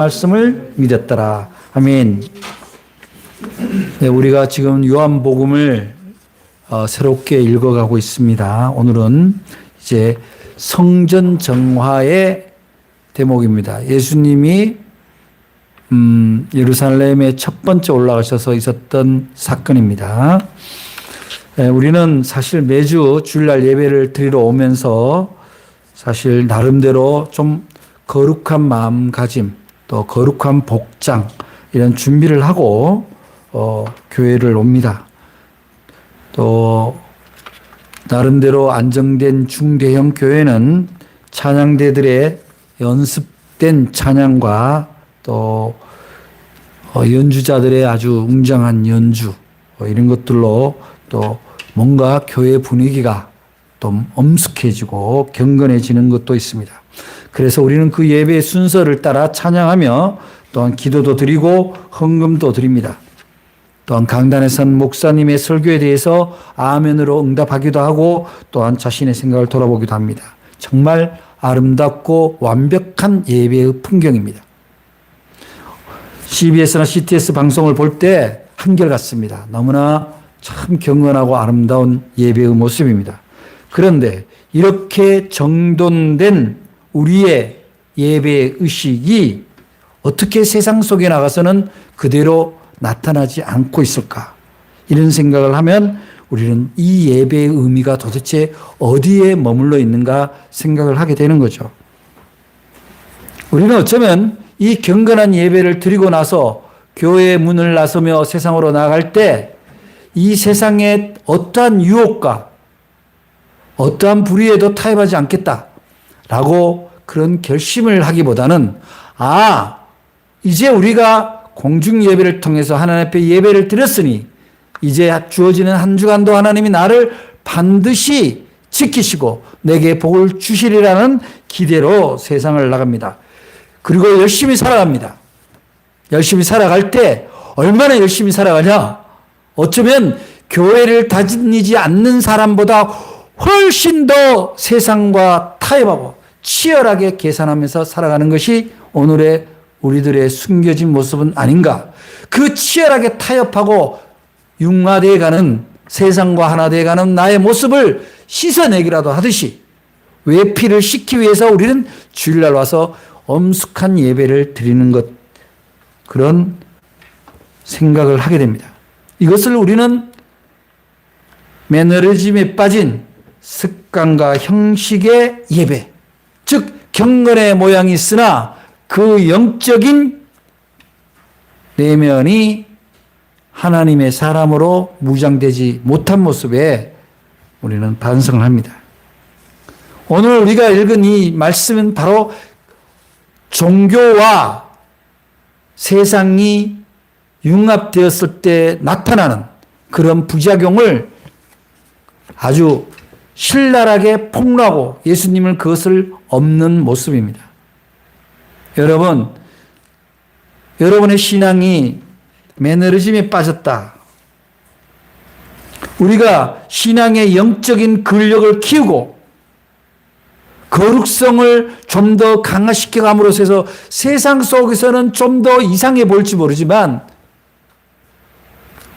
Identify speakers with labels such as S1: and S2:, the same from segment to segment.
S1: 말씀을 믿었더라. 아멘. 네, 우리가 지금 요한복음을 새롭게 읽어가고 있습니다. 오늘은 이제 성전 정화의 대목입니다. 예수님이 예루살렘에 첫 번째 올라가셔서 있었던 사건입니다. 우리는 사실 매주 주일날 예배를 드리러 오면서 사실 나름대로 좀 거룩한 마음가짐, 또 거룩한 복장 이런 준비를 하고 교회를 옵니다. 또 나름대로 안정된 중대형 교회는 찬양대들의 연습된 찬양과 또 연주자들의 아주 웅장한 연주 이런 것들로 또 뭔가 교회 분위기가 또 엄숙해지고 경건해지는 것도 있습니다. 그래서 우리는 그 예배의 순서를 따라 찬양하며 또한 기도도 드리고 헌금도 드립니다. 또한 강단에선 목사님의 설교에 대해서 아멘으로 응답하기도 하고 또한 자신의 생각을 돌아보기도 합니다. 정말 아름답고 완벽한 예배의 풍경입니다. CBS나 CTS 방송을 볼 때 한결같습니다. 너무나 참 경건하고 아름다운 예배의 모습입니다. 그런데 이렇게 정돈된 우리의 예배 의식이 어떻게 세상 속에 나가서는 그대로 나타나지 않고 있을까? 이런 생각을 하면 우리는 이 예배의 의미가 도대체 어디에 머물러 있는가 생각을 하게 되는 거죠. 우리는 어쩌면 이 경건한 예배를 드리고 나서 교회의 문을 나서며 세상으로 나갈 때 이 세상의 어떠한 유혹과 어떠한 불의에도 타협하지 않겠다라고 그런 결심을 하기보다는 이제 우리가 공중 예배를 통해서 하나님 앞에 예배를 드렸으니 이제 주어지는 한 주간도 하나님이 나를 반드시 지키시고 내게 복을 주시리라는 기대로 세상을 나갑니다. 그리고 열심히 살아갑니다. 열심히 살아갈 때 얼마나 열심히 살아가냐? 어쩌면 교회를 다니지 않는 사람보다 훨씬 더 세상과 타협하고 치열하게 계산하면서 살아가는 것이 오늘의 우리들의 숨겨진 모습은 아닌가. 그 치열하게 타협하고 융화되어 가는 세상과 하나 되어 가는 나의 모습을 씻어내기라도 하듯이 외피를 씻기 위해서 우리는 주일날 와서 엄숙한 예배를 드리는 것, 그런 생각을 하게 됩니다. 이것을 우리는 매너리즘에 빠진 습관과 형식의 예배, 즉 경건의 모양이 있으나 그 영적인 내면이 하나님의 사람으로 무장되지 못한 모습에 우리는 반성을 합니다. 오늘 우리가 읽은 이 말씀은 바로 종교와 세상이 융합되었을 때 나타나는 그런 부작용을 아주 신랄하게 폭로하고 예수님은 그것을 없는 모습입니다. 여러분, 여러분의 신앙이 매너리즘에 빠졌다. 우리가 신앙의 영적인 근력을 키우고 거룩성을 좀 더 강화시켜 감으로써 해서 세상 속에서는 좀 더 이상해 보일지 모르지만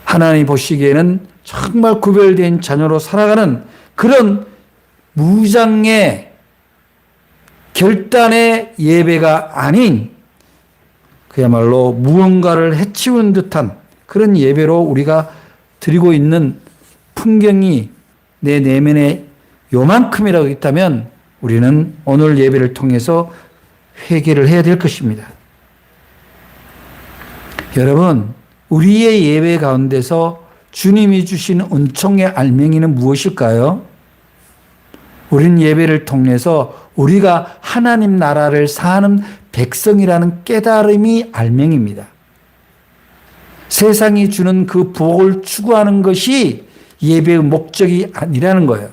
S1: 하나님이 보시기에는 정말 구별된 자녀로 살아가는 그런 무장의 결단의 예배가 아닌 그야말로 무언가를 해치운 듯한 그런 예배로 우리가 드리고 있는 풍경이 내 내면에 요만큼이라도 있다면 우리는 오늘 예배를 통해서 회개를 해야 될 것입니다. 여러분, 우리의 예배 가운데서 주님이 주신 은총의 알맹이는 무엇일까요? 우리는 예배를 통해서 우리가 하나님 나라를 사는 백성이라는 깨달음이 알맹이입니다. 세상이 주는 그 복을 추구하는 것이 예배의 목적이 아니라는 거예요.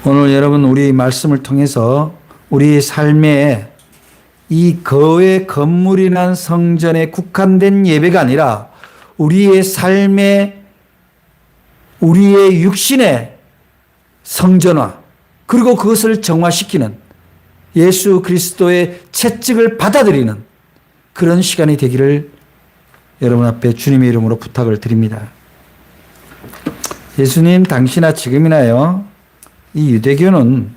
S1: 오늘 여러분 우리 말씀을 통해서 우리 삶에 이 거의 건물이 난 성전에 국한된 예배가 아니라 우리의 삶에 우리의 육신의 성전화, 그리고 그것을 정화시키는 예수 그리스도의 채찍을 받아들이는 그런 시간이 되기를 여러분 앞에 주님의 이름으로 부탁을 드립니다. 예수님 당시나 지금이나요, 이 유대교는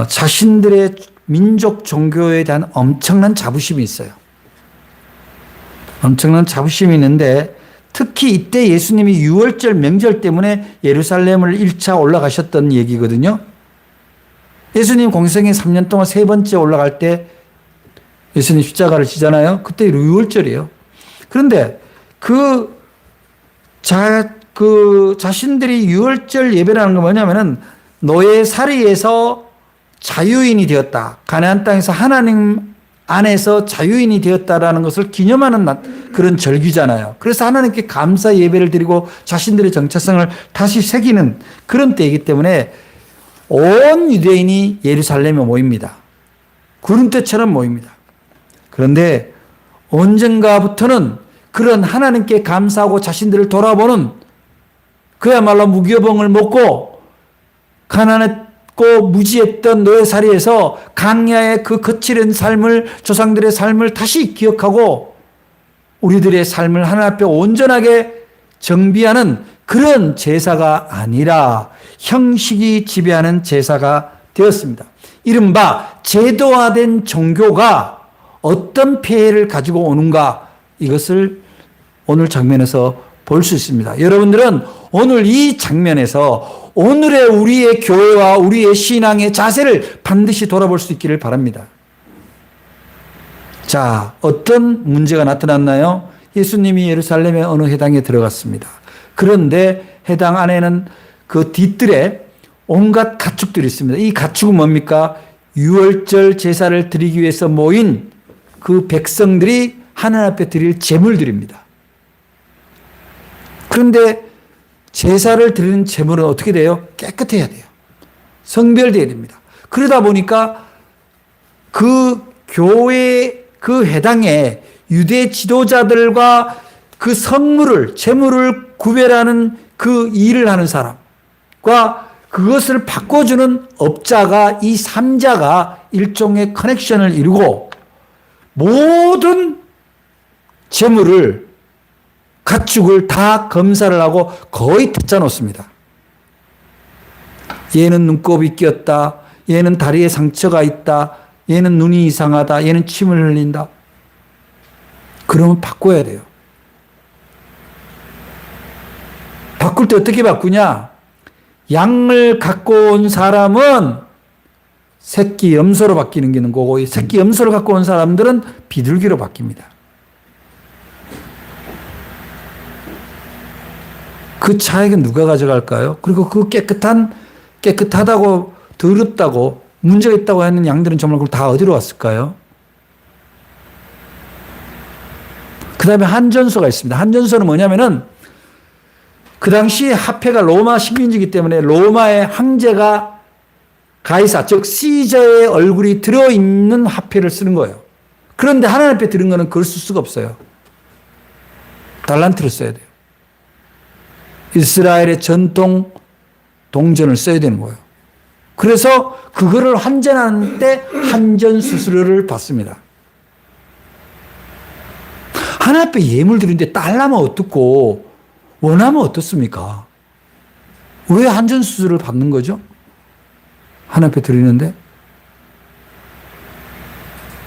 S1: 자신들의 민족 종교에 대한 엄청난 자부심이 있어요. 엄청난 자부심이 있는데 특히 이때 예수님이 유월절 명절 때문에 예루살렘을 1차 올라가셨던 얘기거든요. 예수님 공생애 3년 동안 세 번째 올라갈 때 예수님 십자가를 지잖아요. 그때 유월절이에요. 그런데 자신들이 유월절 예배라는 건 뭐냐면은 노예살이에서 자유인이 되었다. 가나안 땅에서 하나님 안에서 자유인이 되었다라는 것을 기념하는 그런 절기잖아요. 그래서 하나님께 감사 예배를 드리고 자신들의 정체성을 다시 새기는 그런 때이기 때문에 온 유대인이 예루살렘에 모입니다. 구름대처럼 모입니다. 그런데 언젠가부터는 그런 하나님께 감사하고 자신들을 돌아보는 그야말로 무교병을 먹고 가난했고 무지했던 노예살이에서 강야의 그 거칠은 삶을, 조상들의 삶을 다시 기억하고 우리들의 삶을 하나님 앞에 온전하게 정비하는 그런 제사가 아니라 형식이 지배하는 제사가 되었습니다. 이른바 제도화된 종교가 어떤 폐해를 가지고 오는가, 이것을 오늘 장면에서 볼 수 있습니다. 여러분들은 오늘 이 장면에서 오늘의 우리의 교회와 우리의 신앙의 자세를 반드시 돌아볼 수 있기를 바랍니다. 자, 어떤 문제가 나타났나요? 예수님이 예루살렘의 어느 회당에 들어갔습니다. 그런데 회당 안에는 그 뒤뜰에 온갖 가축들이 있습니다. 이 가축은 뭡니까? 유월절 제사를 드리기 위해서 모인 그 백성들이 하나님 앞에 드릴 제물들입니다. 그런데 제사를 드리는 제물은 어떻게 돼요? 깨끗해야 돼요. 성별돼야 됩니다. 그러다 보니까 그 교회, 그 회당에 유대 지도자들과 그 성물을, 제물을 구별하는 그 일을 하는 사람과 그것을 바꿔주는 업자가, 이 3자가 일종의 커넥션을 이루고 모든 제물을, 가축을 다 검사를 하고 거의 다 놓습니다. 얘는 눈곱이 끼었다. 얘는 다리에 상처가 있다. 얘는 눈이 이상하다. 얘는 침을 흘린다. 그러면 바꿔야 돼요. 바꿀 때 어떻게 바꾸냐? 양을 갖고 온 사람은 새끼 염소로 바뀌는 게 있는 거고, 새끼 염소를 갖고 온 사람들은 비둘기로 바뀝니다. 그 차액은 누가 가져갈까요? 그리고 그 깨끗하다고, 더럽다고, 문제가 있다고 하는 양들은 정말 그걸 다 어디로 왔을까요? 그 다음에 한전소가 있습니다. 한전소는 뭐냐면은 그 당시에 화폐가 로마 식민지이기 때문에 로마의 황제가 가이사, 즉 시저의 얼굴이 들어있는 화폐를 쓰는 거예요. 그런데 하나님 앞에 들은 거는 그걸 쓸 수가 없어요. 달란트를 써야 돼요. 이스라엘의 전통 동전을 써야 되는 거예요. 그래서 그거를 환전하는 때 환전 수수료를 받습니다. 하나님 앞에 예물 드리는데 달라면 어떻고 원하면 어떻습니까? 왜 환전 수수료를 받는 거죠? 하나님 앞에 드리는데?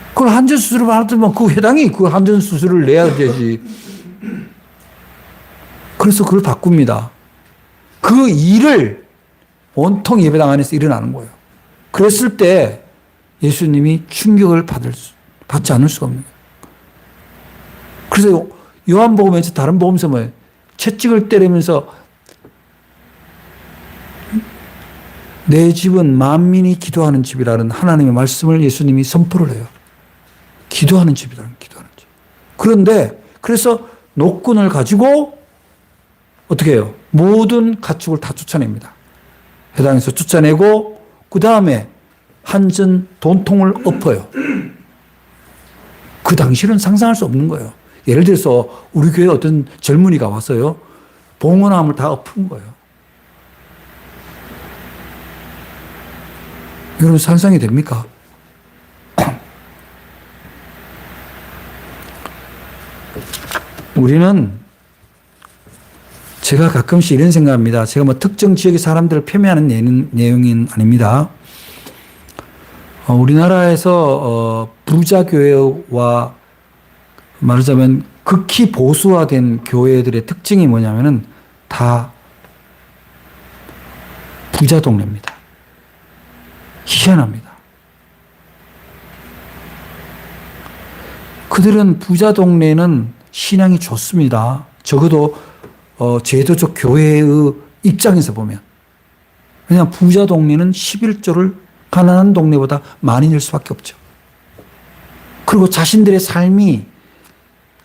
S1: 그걸 환전 수수료를 받으면 그 회당이 그 환전 수수료를 내야 되지. 그래서 그걸 바꿉니다. 그 일을 온통 예배당 안에서 일어나는 거예요. 그랬을 때 예수님이 충격을 받지 않을 수가 없는 거예요. 그래서 요한복음에서 다른 복음서 뭐예요? 채찍을 때리면서 내 집은 만민이 기도하는 집이라는 하나님의 말씀을 예수님이 선포를 해요. 기도하는 집이라는, 기도하는 집. 그런데 그래서 노끈을 가지고 어떻게 해요? 모든 가축을 다 쫓아냅니다. 회당에서 쫓아내고 그 다음에 한전 돈통을 엎어요. 그 당시는 상상할 수 없는 거예요. 예를 들어서 우리 교회 어떤 젊은이가 와서요, 봉헌함을 다 엎은 거예요. 여러분 상상이 됩니까? 우리는 제가 가끔씩 이런 생각합니다. 제가 뭐 특정 지역의 사람들을 폄훼하는 내용은 아닙니다. 우리나라에서 부자 교회와 말하자면 극히 보수화된 교회들의 특징이 뭐냐면은 다 부자 동네입니다. 희한합니다. 그들은 부자 동네는 신앙이 좋습니다. 적어도 제도적 교회의 입장에서 보면. 왜냐하면 부자 동네는 11조를 가난한 동네보다 많이 낼 수밖에 없죠. 그리고 자신들의 삶이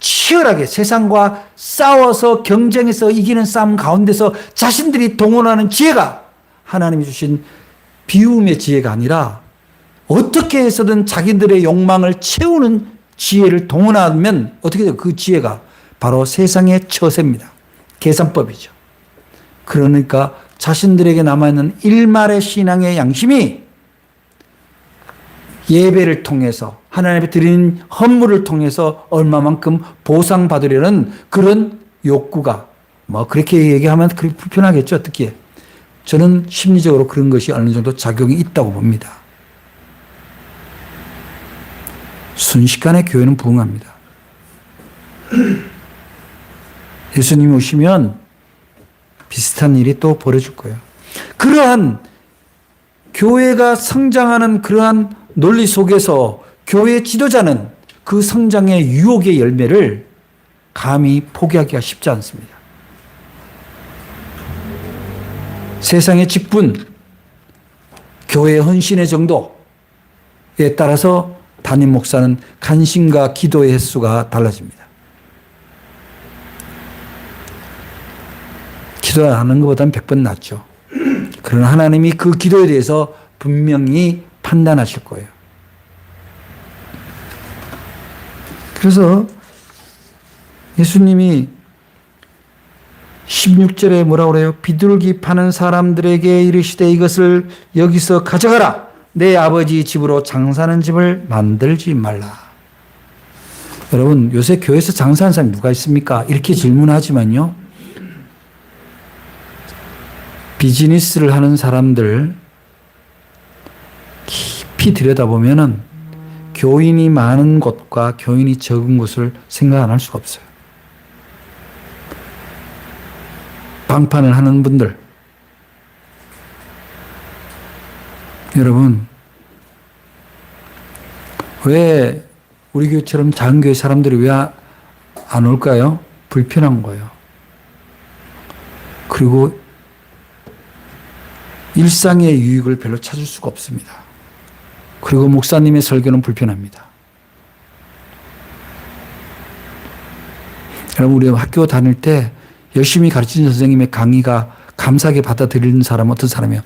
S1: 치열하게 세상과 싸워서 경쟁해서 이기는 싸움 가운데서 자신들이 동원하는 지혜가 하나님이 주신 비움의 지혜가 아니라 어떻게 해서든 자기들의 욕망을 채우는 지혜를 동원하면 어떻게 돼요? 그 지혜가 바로 세상의 처세입니다. 계산법이죠. 그러니까 자신들에게 남아있는 일말의 신앙의 양심이 예배를 통해서 하나님 앞에 드리는 헌물을 통해서 얼마만큼 보상받으려는 그런 욕구가 뭐 그렇게 얘기하면 그렇게 불편하겠죠. 어떻게 저는 심리적으로 그런 것이 어느 정도 작용이 있다고 봅니다. 순식간에 교회는 부흥합니다. 예수님이 오시면 비슷한 일이 또 벌어질 거예요. 그러한 교회가 성장하는 그러한 논리 속에서 교회 지도자는 그 성장의 유혹의 열매를 감히 포기하기가 쉽지 않습니다. 세상의 직분, 교회의 헌신의 정도에 따라서 담임 목사는 간신과 기도의 횟수가 달라집니다. 기도하는 것보다는 100번 낫죠. 그러나 하나님이 그 기도에 대해서 분명히 판단하실 거예요. 그래서 예수님이 16절에 뭐라고 그래요? 비둘기 파는 사람들에게 이르시되 이것을 여기서 가져가라. 내 아버지 집으로 장사하는 집을 만들지 말라. 여러분 요새 교회에서 장사하는 사람이 누가 있습니까? 이렇게 질문하지만요. 비즈니스를 하는 사람들 깊이 들여다보면은 교인이 많은 곳과 교인이 적은 곳을 생각 안 할 수가 없어요. 방판을 하는 분들. 여러분, 왜 우리 교회처럼 작은 교회 사람들이 왜 안 올까요? 불편한 거예요. 그리고 일상의 유익을 별로 찾을 수가 없습니다. 그리고 목사님의 설교는 불편합니다. 여러분, 우리 학교 다닐 때 열심히 가르치는 선생님의 강의가 감사하게 받아들이는 사람은 어떤 사람이에요?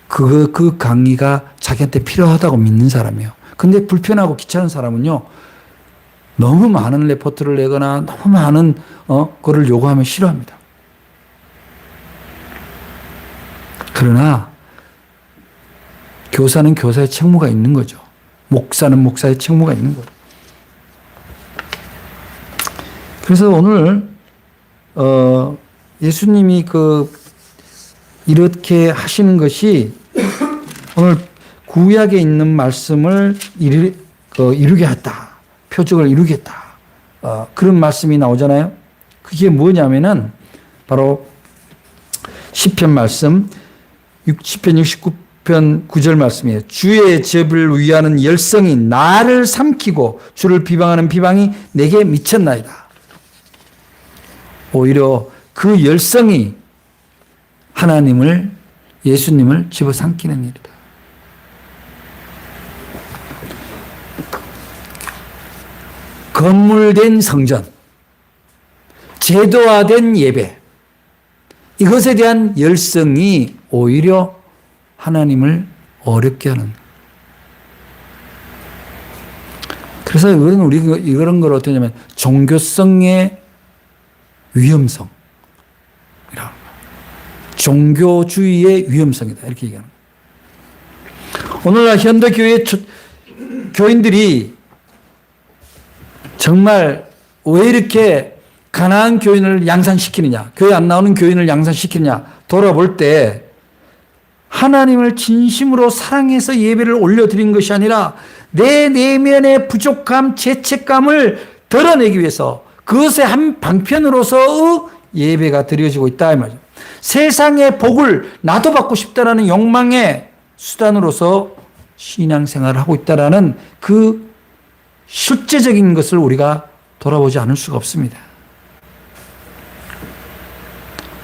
S1: 그 강의가 자기한테 필요하다고 믿는 사람이에요. 근데 불편하고 귀찮은 사람은요, 너무 많은 레포트를 내거나 너무 많은 거를 요구하면 싫어합니다. 그러나 교사는 교사의 책무가 있는 거죠. 목사는 목사의 책무가 있는 거죠. 그래서 오늘 예수님이 이렇게 하시는 것이 오늘 구약에 있는 말씀을 이루게 했다. 표적을 이루겠다. 그런 말씀이 나오잖아요. 그게 뭐냐면은 바로 시편 말씀 69편 9절 말씀이에요. 주의 죄를 위하는 열성이 나를 삼키고 주를 비방하는 비방이 내게 미쳤나이다. 오히려 그 열성이 하나님을, 예수님을 집어삼키는 일이다. 건물된 성전, 제도화된 예배, 이것에 대한 열성이 오히려 하나님을 어렵게 하는. 그래서 우리가 이런 걸 어떻게 하냐면 종교성의 위험성. 종교주의의 위험성이다. 이렇게 얘기하는 거예요. 오늘날 현대교회 교인들이 정말 왜 이렇게 가난한 교인을 양산시키느냐, 교회 안 나오는 교인을 양산시키느냐 돌아볼 때 하나님을 진심으로 사랑해서 예배를 올려드린 것이 아니라 내 내면의 부족함, 죄책감을 드러내기 위해서 그것의 한 방편으로서 예배가 드려지고 있다 이 말이죠. 세상의 복을 나도 받고 싶다라는 욕망의 수단으로서 신앙생활을 하고 있다라는 그 실제적인 것을 우리가 돌아보지 않을 수가 없습니다.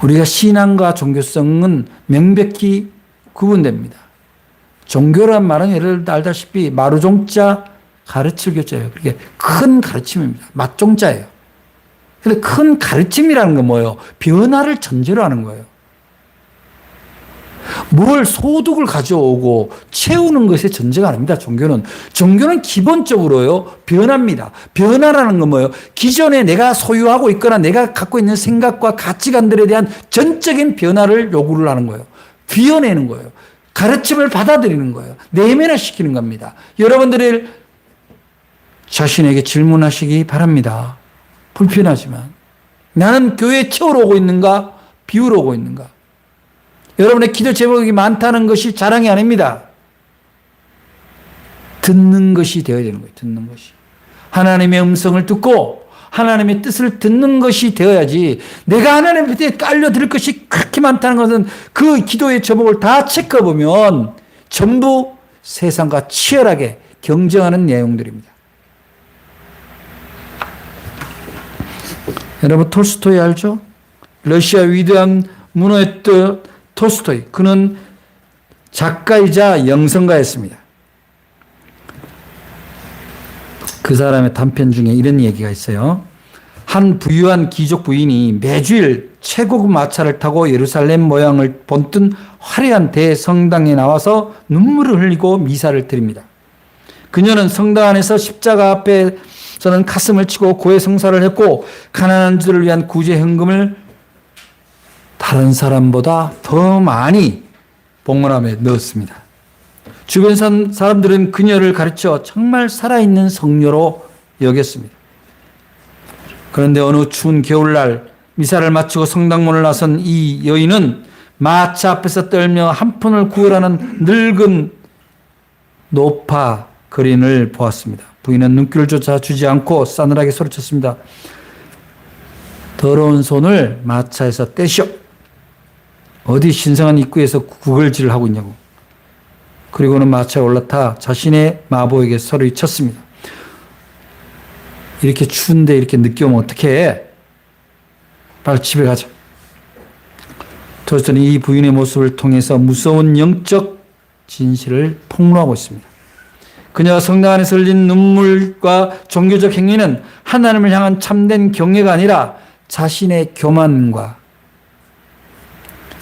S1: 우리가 신앙과 종교성은 명백히 구분됩니다. 종교란 말은 예를 들어 알다시피 마루종자 가르칠 교자예요. 그게 큰 가르침입니다. 맛종자예요. 근데 큰 가르침이라는 건 뭐예요? 변화를 전제로 하는 거예요. 뭘 소득을 가져오고 채우는 것의 전제가 아닙니다. 종교는. 종교는 기본적으로요, 변화입니다. 변화라는 건 뭐예요? 기존에 내가 소유하고 있거나 내가 갖고 있는 생각과 가치관들에 대한 전적인 변화를 요구를 하는 거예요. 비워내는 거예요. 가르침을 받아들이는 거예요. 내면화시키는 겁니다. 여러분들이 자신에게 질문하시기 바랍니다. 불편하지만 나는 교회에 채우러 오고 있는가? 비우러 오고 있는가? 여러분의 기도 제목이 많다는 것이 자랑이 아닙니다. 듣는 것이 되어야 되는 거예요. 듣는 것이. 하나님의 음성을 듣고 하나님의 뜻을 듣는 것이 되어야지, 내가 하나님한테 알려드릴 것이 그렇게 많다는 것은 그 기도의 제목을 다 체크해보면 전부 세상과 치열하게 경쟁하는 내용들입니다. 여러분 톨스토이 알죠? 러시아 위대한 문화였던 톨스토이. 그는 작가이자 영성가였습니다. 그 사람의 단편 중에 이런 얘기가 있어요. 한 부유한 귀족 부인이 매주일 최고급 마차를 타고 예루살렘 모양을 본뜬 화려한 대성당에 나와서 눈물을 흘리고 미사를 드립니다. 그녀는 성당 안에서 십자가 앞에서는 가슴을 치고 고해 성사를 했고 가난한 자들을 위한 구제 현금을 다른 사람보다 더 많이 봉헌함에 넣었습니다. 주변 사람들은 그녀를 가르쳐 정말 살아있는 성녀로 여겼습니다. 그런데 어느 추운 겨울날 미사를 마치고 성당문을 나선 이 여인은 마차 앞에서 떨며 한 푼을 구걸하는 늙은 노파 거린을 보았습니다. 부인은 눈길조차 주지 않고 싸늘하게 소리쳤습니다. 더러운 손을 마차에서 떼시오. 어디 신성한 입구에서 구걸질을 하고 있냐고. 그리고는 마차에 올라타 자신의 마보에게 소리쳤습니다. 이렇게 추운데 이렇게 늦게 오면 어떡해? 빨리 집에 가자. 토스토는 이 부인의 모습을 통해서 무서운 영적 진실을 폭로하고 있습니다. 그녀가 성당 안에서 흘린 눈물과 종교적 행위는 하나님을 향한 참된 경외가 아니라 자신의 교만과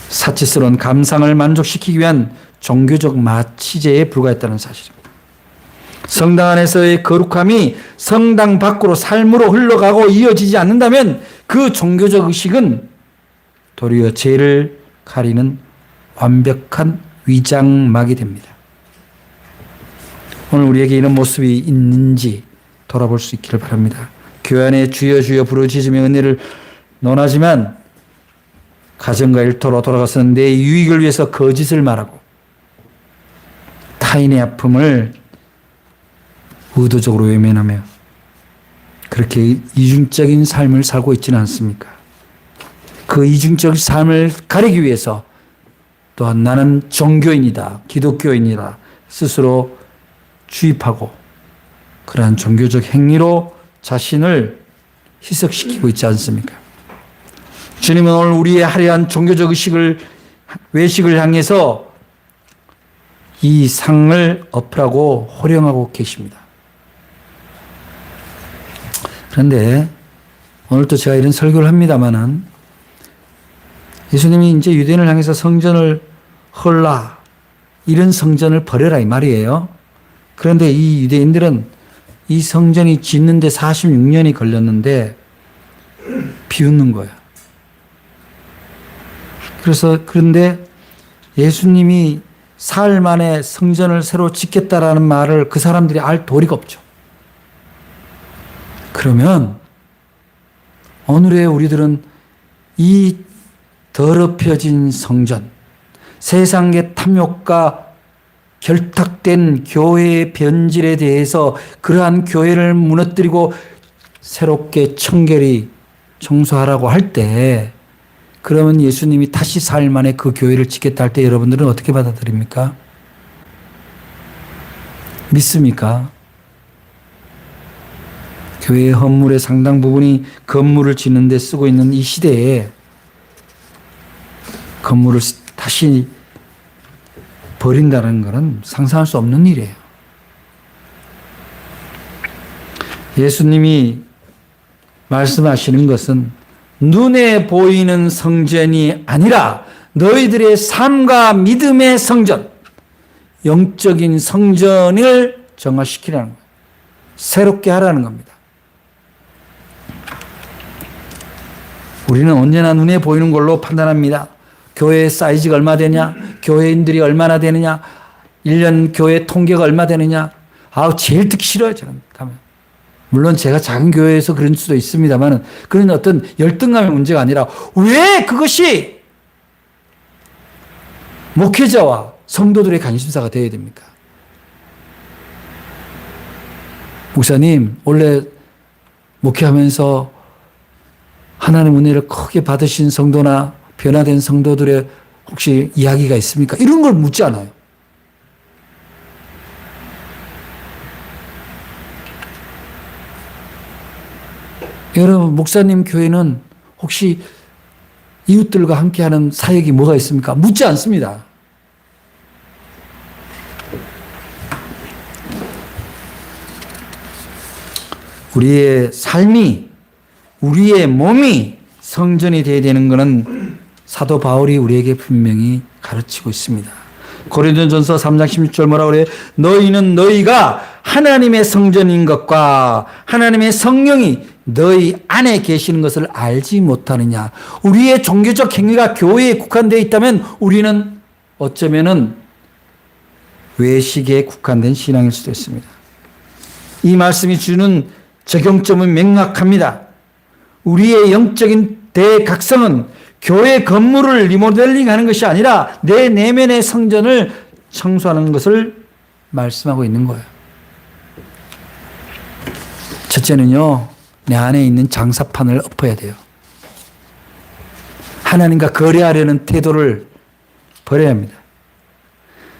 S1: 사치스러운 감상을 만족시키기 위한 종교적 마취제에 불과했다는 사실입니다. 성당 안에서의 거룩함이 성당 밖으로 삶으로 흘러가고 이어지지 않는다면 그 종교적 의식은 도리어 죄를 가리는 완벽한 위장막이 됩니다. 오늘 우리에게 이런 모습이 있는지 돌아볼 수 있기를 바랍니다. 교회 안에 주여 주여 부르짖으며 은혜를 논하지만 가정과 일터로 돌아가서는 내 유익을 위해서 거짓을 말하고 타인의 아픔을 의도적으로 외면하며 그렇게 이중적인 삶을 살고 있지는 않습니까? 그 이중적 삶을 가리기 위해서 또한 나는 종교인이다, 기독교인이다 스스로 주입하고 그러한 종교적 행위로 자신을 희석시키고 있지 않습니까? 주님은 오늘 우리의 화려한 종교적 외식을 향해서 이 상을 엎으라고 호령하고 계십니다. 그런데 오늘도 제가 이런 설교를 합니다마는 예수님이 이제 유대인을 향해서 성전을 헐라, 이런 성전을 버려라 이 말이에요. 그런데 이 유대인들은 이 성전이 짓는데 46년이 걸렸는데 비웃는 거예요. 그런데 예수님이 사흘 만에 성전을 새로 짓겠다라는 말을 그 사람들이 알 도리가 없죠. 그러면 오늘의 우리들은 이 더럽혀진 성전, 세상의 탐욕과 결탁된 교회의 변질에 대해서 그러한 교회를 무너뜨리고 새롭게 청결히 청소하라고 할 때, 그러면 예수님이 다시 사흘 만에 그 교회를 짓겠다 할 때 여러분들은 어떻게 받아들입니까? 믿습니까? 교회의 헌물의 상당 부분이 건물을 짓는 데 쓰고 있는 이 시대에 건물을 다시 버린다는 것은 상상할 수 없는 일이에요. 예수님이 말씀하시는 것은 눈에 보이는 성전이 아니라 너희들의 삶과 믿음의 성전, 영적인 성전을 정화시키라는 거예요. 새롭게 하라는 겁니다. 우리는 언제나 눈에 보이는 걸로 판단합니다. 교회의 사이즈가 얼마 되냐? 교회인들이 얼마나 되느냐? 1년 교회 통계가 얼마 되느냐? 제일 듣기 싫어요, 저는. 가면. 물론 제가 작은 교회에서 그런 수도 있습니다만, 그런 어떤 열등감의 문제가 아니라, 왜 그것이 목회자와 성도들의 관심사가 되어야 됩니까? 목사님, 원래 목회하면서 하나님의 은혜를 크게 받으신 성도나 변화된 성도들의 혹시 이야기가 있습니까? 이런 걸 묻지 않아요. 여러분, 목사님 교회는 혹시 이웃들과 함께하는 사역이 뭐가 있습니까? 묻지 않습니다. 우리의 삶이, 우리의 몸이 성전이 되어야 되는 것은 사도 바울이 우리에게 분명히 가르치고 있습니다. 고린도전서 3장 16절 뭐라고 그래요? 너희는 너희가 하나님의 성전인 것과 하나님의 성령이 너희 안에 계시는 것을 알지 못하느냐. 우리의 종교적 행위가 교회에 국한되어 있다면 우리는 어쩌면은 외식에 국한된 신앙일 수도 있습니다. 이 말씀이 주는 적용점은 명확합니다. 우리의 영적인 대각성은 교회 건물을 리모델링하는 것이 아니라 내 내면의 성전을 청소하는 것을 말씀하고 있는 거예요. 첫째는요, 내 안에 있는 장사판을 엎어야 돼요. 하나님과 거래하려는 태도를 버려야 합니다.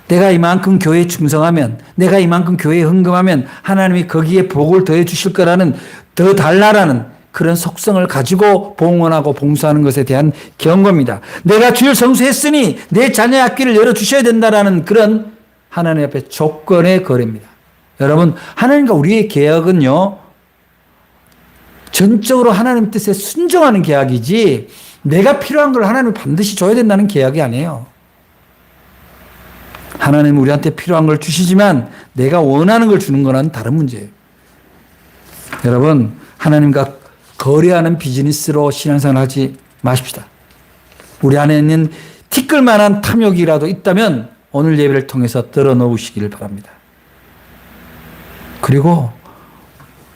S1: 내가 이만큼 교회에 충성하면, 내가 이만큼 교회에 헌금하면 하나님이 거기에 복을 더해 주실 거라는, 더 달라라는 그런 속성을 가지고 봉헌하고 봉사하는 것에 대한 경고입니다. 내가 주일 성수했으니 내 자녀의 앞길을 열어주셔야 된다라는 그런 하나님 앞에 조건의 거래입니다. 여러분, 하나님과 우리의 계약은요, 전적으로 하나님 뜻에 순종하는 계약이지 내가 필요한 걸 하나님이 반드시 줘야 된다는 계약이 아니에요. 하나님은 우리한테 필요한 걸 주시지만 내가 원하는 걸 주는 거는 다른 문제예요. 여러분, 하나님과 거래하는 비즈니스로 신앙생활 하지 마십시다. 우리 안에 있는 티끌만한 탐욕이라도 있다면 오늘 예배를 통해서 덜어놓으시기를 바랍니다. 그리고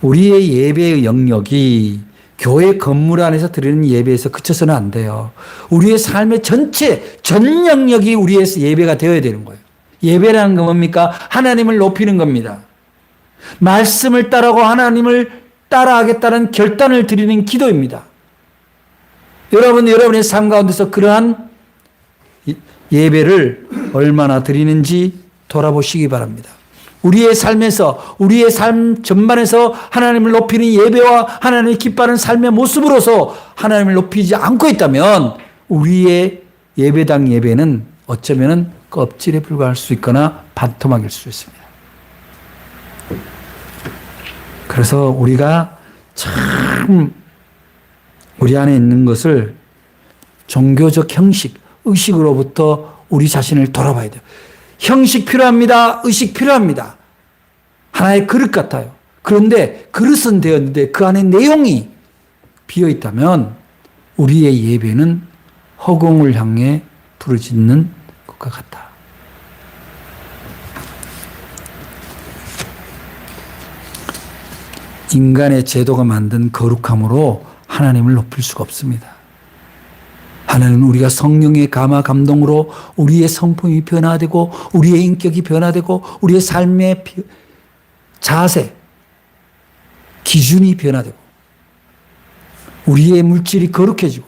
S1: 우리의 예배의 영역이 교회 건물 안에서 드리는 예배에서 그쳐서는 안 돼요. 우리의 삶의 전체, 전 영역이 우리의 예배가 되어야 되는 거예요. 예배라는 건 뭡니까? 하나님을 높이는 겁니다. 말씀을 따라고 하나님을 따라하겠다는 결단을 드리는 기도입니다. 여러분의 삶 가운데서 그러한 예배를 얼마나 드리는지 돌아보시기 바랍니다. 우리의 삶에서, 우리의 삶 전반에서 하나님을 높이는 예배와 하나님을 기뻐하는 삶의 모습으로서 하나님을 높이지 않고 있다면 우리의 예배당 예배는 어쩌면 껍질에 불과할 수 있거나 반토막일 수 있습니다. 그래서 우리가 참 우리 안에 있는 것을 종교적 형식, 의식으로부터 우리 자신을 돌아봐야 돼요. 형식 필요합니다. 의식 필요합니다. 하나의 그릇 같아요. 그런데 그릇은 되었는데 그 안에 내용이 비어 있다면 우리의 예배는 허공을 향해 부르짖는 것과 같다. 인간의 제도가 만든 거룩함으로 하나님을 높일 수가 없습니다. 하나님은 우리가 성령의 감화 감동으로 우리의 성품이 변화되고 우리의 인격이 변화되고 우리의 삶의 자세, 기준이 변화되고 우리의 물질이 거룩해지고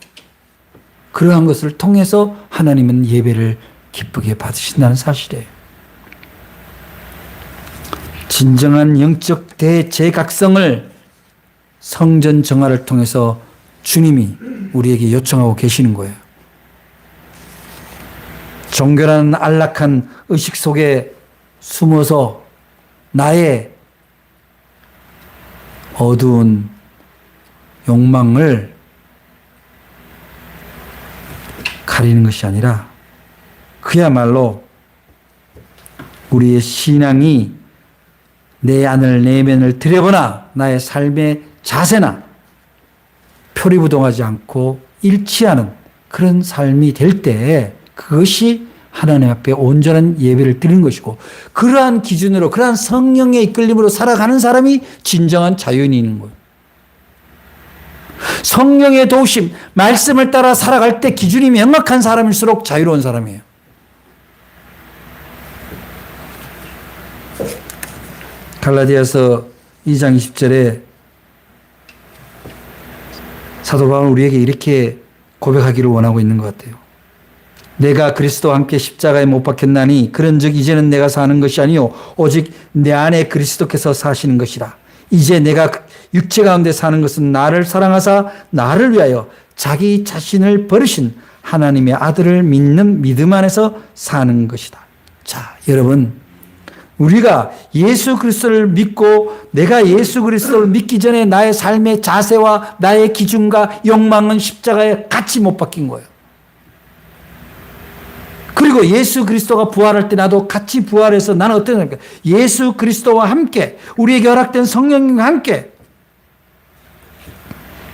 S1: 그러한 것을 통해서 하나님은 예배를 기쁘게 받으신다는 사실이에요. 진정한 영적 대제각성을 성전 정화를 통해서 주님이 우리에게 요청하고 계시는 거예요. 종교라는 안락한 의식 속에 숨어서 나의 어두운 욕망을 가리는 것이 아니라 그야말로 우리의 신앙이 내 안을 내면을 들여보나 나의 삶의 자세나 표리부동하지 않고 일치하는 그런 삶이 될 때 그것이 하나님 앞에 온전한 예배를 드리는 것이고 그러한 기준으로 그러한 성령의 이끌림으로 살아가는 사람이 진정한 자유인인 거예요. 성령의 도우심, 말씀을 따라 살아갈 때 기준이 명확한 사람일수록 자유로운 사람이에요. 갈라디아서 2장 20절에 사도 바울은 우리에게 이렇게 고백하기를 원하고 있는 것 같아요. 내가 그리스도와 함께 십자가에 못 박혔나니 그런즉 이제는 내가 사는 것이 아니요 오직 내 안에 그리스도께서 사시는 것이라. 이제 내가 육체 가운데 사는 것은 나를 사랑하사 나를 위하여 자기 자신을 버리신 하나님의 아들을 믿는 믿음 안에서 사는 것이다. 자, 여러분, 우리가 예수 그리스도를 믿고 내가 예수 그리스도를 믿기 전에 나의 삶의 자세와 나의 기준과 욕망은 십자가에 같이 못 박힌 거예요. 그리고 예수 그리스도가 부활할 때 나도 같이 부활해서 나는 어떤 사람입니까? 예수 그리스도와 함께 우리에게 허락된 성령님과 함께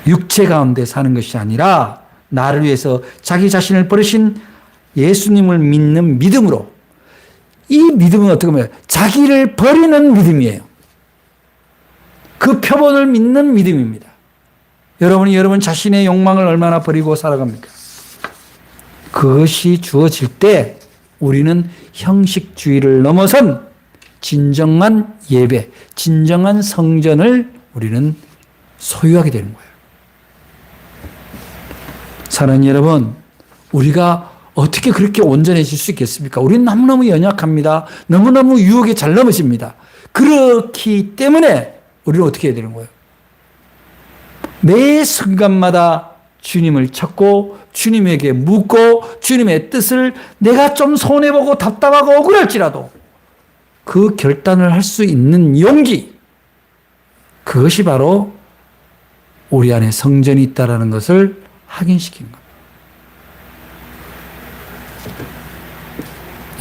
S1: 육체 가운데 사는 것이 아니라 나를 위해서 자기 자신을 버리신 예수님을 믿는 믿음으로 이 믿음은 어떻게 보면 자기를 버리는 믿음이에요. 그 표본을 믿는 믿음입니다. 여러분이 여러분 자신의 욕망을 얼마나 버리고 살아갑니까? 그것이 주어질 때 우리는 형식주의를 넘어선 진정한 예배, 진정한 성전을 우리는 소유하게 되는 거예요. 사랑하는 여러분, 우리가 어떻게 그렇게 온전해질 수 있겠습니까? 우리는 너무너무 연약합니다. 너무너무 유혹에 잘 넘어집니다. 그렇기 때문에 우리는 어떻게 해야 되는 거예요? 매 순간마다 주님을 찾고 주님에게 묻고 주님의 뜻을 내가 좀 손해보고 답답하고 억울할지라도 그 결단을 할 수 있는 용기, 그것이 바로 우리 안에 성전이 있다는 것을 확인시키는 겁니다.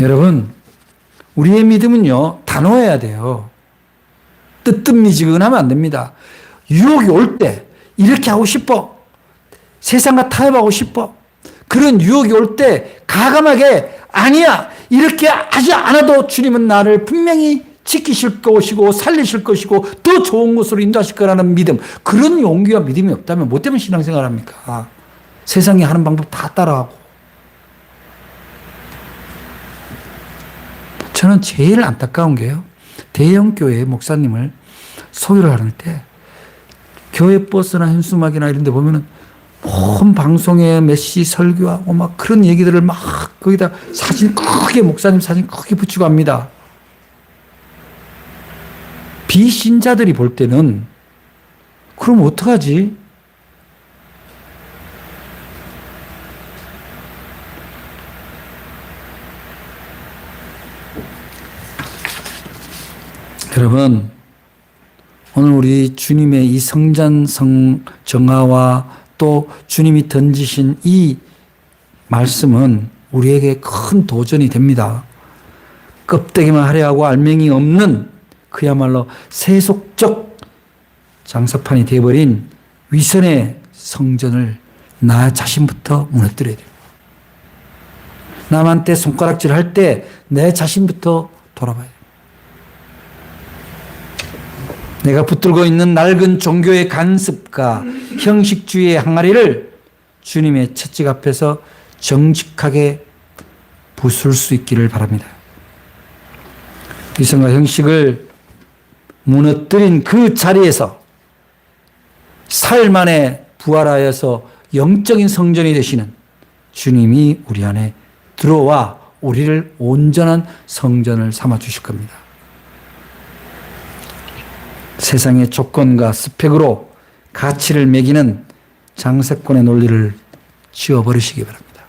S1: 여러분, 우리의 믿음은요, 단호해야 돼요. 뜨뜻미지근하면 안 됩니다. 유혹이 올 때 이렇게 하고 싶어. 세상과 타협하고 싶어. 그런 유혹이 올 때 가감하게 아니야. 이렇게 하지 않아도 주님은 나를 분명히 지키실 것이고 살리실 것이고 더 좋은 곳으로 인도하실 거라는 믿음. 그런 용기와 믿음이 없다면 뭐 때문에 신앙생활 합니까? 세상이 하는 방법 다 따라하고. 저는 제일 안타까운 게요. 대형 교회 목사님을 소유를 하는 때 교회 버스나 현수막이나 이런 데 보면은 온 방송에 메시 설교하고 막 그런 얘기들을 막 거기다 사진 크게 목사님 사진 크게 붙이고 합니다. 비신자들이 볼 때는 그럼 어떡하지? 여러분, 오늘 우리 주님의 이 성전 정화와 또 주님이 던지신 이 말씀은 우리에게 큰 도전이 됩니다. 껍데기만 화려하고 알맹이 없는 그야말로 세속적 장사판이 되어버린 위선의 성전을 나 자신부터 무너뜨려야 돼요. 남한테 손가락질 할 때 내 자신부터 돌아봐야 돼요. 내가 붙들고 있는 낡은 종교의 간습과 형식주의의 항아리를 주님의 채찍 앞에서 정직하게 부술 수 있기를 바랍니다. 이성과 형식을 무너뜨린 그 자리에서 사흘 만에 부활하여서 영적인 성전이 되시는 주님이 우리 안에 들어와 우리를 온전한 성전을 삼아 주실 겁니다. 세상의 조건과 스펙으로 가치를 매기는 장세권의 논리를 지워버리시기 바랍니다.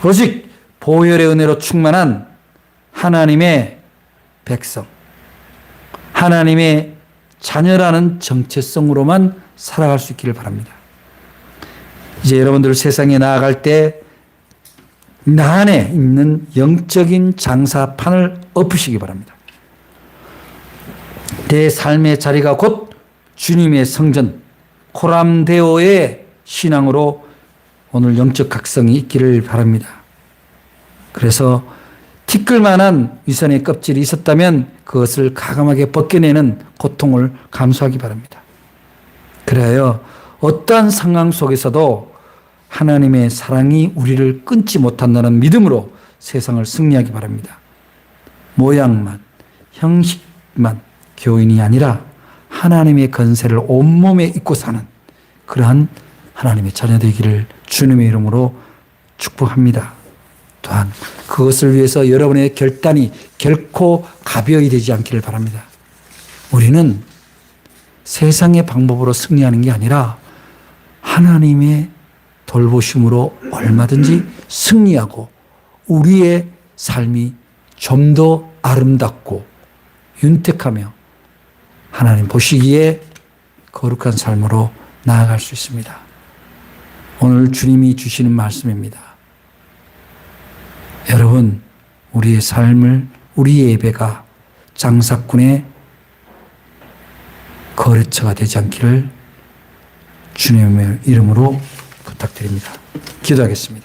S1: 오직 보혈의 은혜로 충만한 하나님의 백성, 하나님의 자녀라는 정체성으로만 살아갈 수 있기를 바랍니다. 이제 여러분들 세상에 나아갈 때 나 안에 있는 영적인 장사판을 엎으시기 바랍니다. 내 삶의 자리가 곧 주님의 성전, 코람데오의 신앙으로 오늘 영적 각성이 있기를 바랍니다. 그래서 티끌만한 위선의 껍질이 있었다면 그것을 가감하게 벗겨내는 고통을 감수하기 바랍니다. 그래야 어떠한 상황 속에서도 하나님의 사랑이 우리를 끊지 못한다는 믿음으로 세상을 승리하기 바랍니다. 모양만, 형식만 교인이 아니라 하나님의 건세를 온몸에 입고 사는 그러한 하나님의 자녀 되기를 주님의 이름으로 축복합니다. 또한 그것을 위해서 여러분의 결단이 결코 가벼이 되지 않기를 바랍니다. 우리는 세상의 방법으로 승리하는 게 아니라 하나님의 돌보심으로 얼마든지 승리하고 우리의 삶이 좀 더 아름답고 윤택하며 하나님 보시기에 거룩한 삶으로 나아갈 수 있습니다. 오늘 주님이 주시는 말씀입니다. 여러분, 우리의 삶을, 우리의 예배가 장사꾼의 거래처가 되지 않기를 주님의 이름으로 부탁드립니다. 기도하겠습니다.